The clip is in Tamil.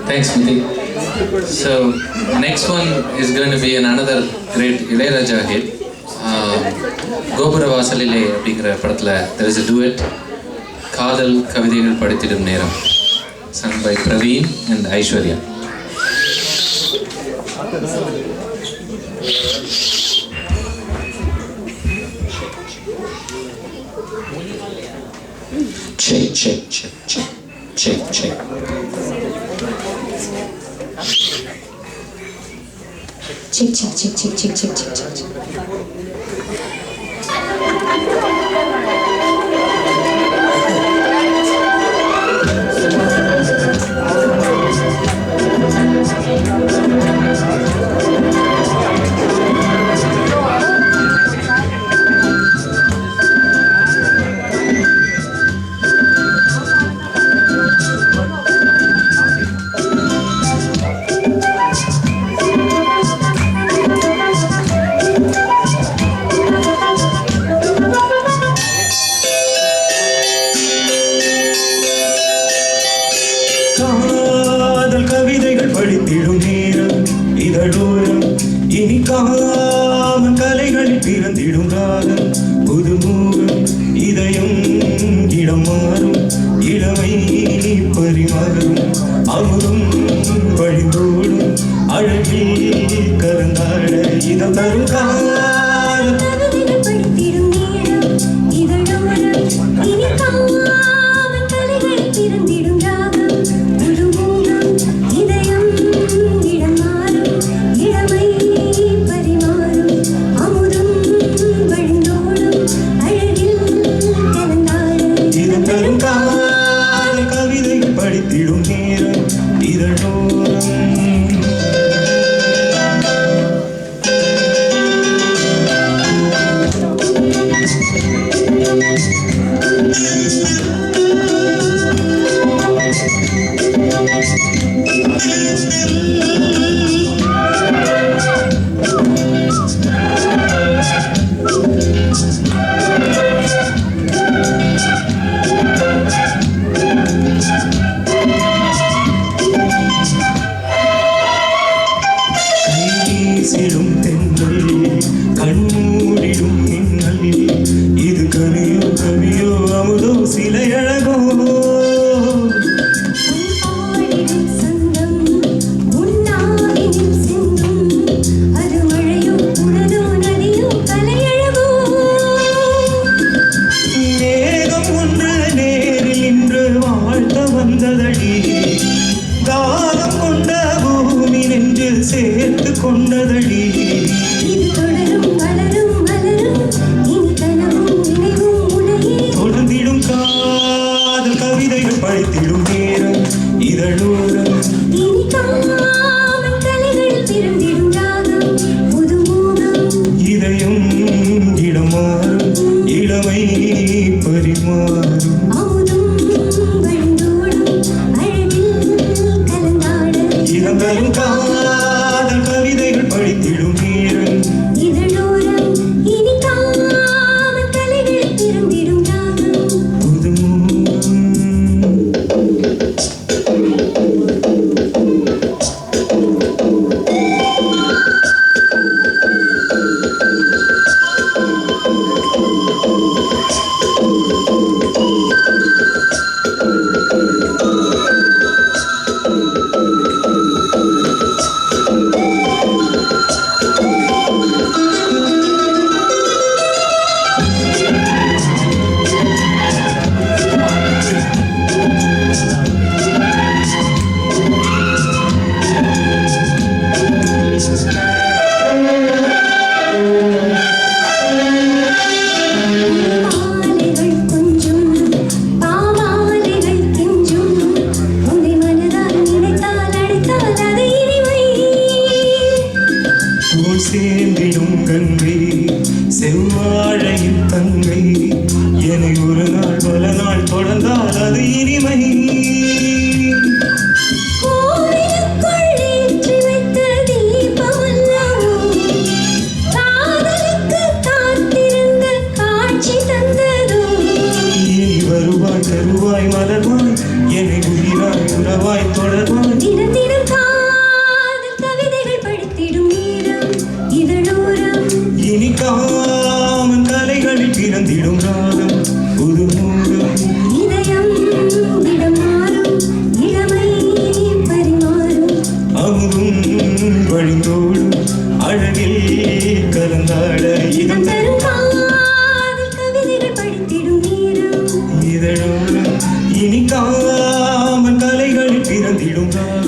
Thanks, Smriti. So, next one is going to be another great Ilayaraja hit. Gopura Vasalile அப்படிங்கிற படத்துல there is a duet, காதல் கவிதைகள் படித்திடும் நேரம், sung by Praveen and Aishwarya. Check, check, check, check, check, check. Check, check, check, check, check, check, check, check, check. காதல் கவிதைகள் படித்திடும் நேரம் இதழோரம் இனி காமன் கலைகளில் பிறந்திடும் ராகம் புதுமுகம் இதயம் இடம் மாறும் இளமை பரிமாறும் அமுதும் வழிந்தோடும் அழகில் கலந்தாட இதம் தரும் காலம் படித்திடும் நேரம் இதழோரம் இனி காமன் கலைகளில் பிறந்திடும் ராகம் புதுமுகம் இதயம் இடம் மாறும் இளமை பரிமாறும் அமுதும் வழிந்தோடும் அழகில் கலந்தாட இதம் தரும் காதல் கவிதைகள் படித்திடும் நேரம் இதழோரம். வீசிடும் தென்றல் கண்மூடிடும் மின்னல் இது கவியோ கவியோ அமுதோ சிலை அழகோ பாடிடும் சந்தம் உன்னாவினில் சிந்தும் அது மழையோ உனதோ நதியோ கலையழகோ மேகம் ஒன்று நேரில் இன்று வாழ்த்த வந்ததடி தாகம் கொண்ட பூமி நெஞ்சில் சேர்த்து கொண்டதடி இது தொடரும் வளரும் மலரும் இனி கனவும் நினைவும் உனையே தொடர்ந்திடும் காதல் கவிதைகள் படித்திடும் நேரம் இதழோரம் இனி காமன் கலைகளில் பிறந்திடும் ராகம் புதுமுகம் இதயம் இடமாறும் இளமை பரிமாறும் அமுதும் வழிந்தோடும் அழகில் கலந்தாட இதம் தரும் காதல் கவிதைகள் படித்திடும் நேரம் இதழோரம் இனி காமன் கலைகளில் பிறந்திடும் ராகம் புதுமுகம். தொடவாய் தொடவாய் தினம் தினம் காதல் கவிதைகள் படித்திடும் நேரம் இதழோரம் இனிக்காமல் கலைகளில் பிறந்திடும் ராகம் புது மூலம் இதயம் திடம் மாறும் இளமை பரிமாறும் அமுதும் வழிந்தோடும் அழகில் கலந்தாட இதம் இதம் தரும் காதல் கவிதைகள் படித்திடும் நேரம் இதழோரம் இனிக்காமல் கலைகளில் பிறந்திடும் ராகம்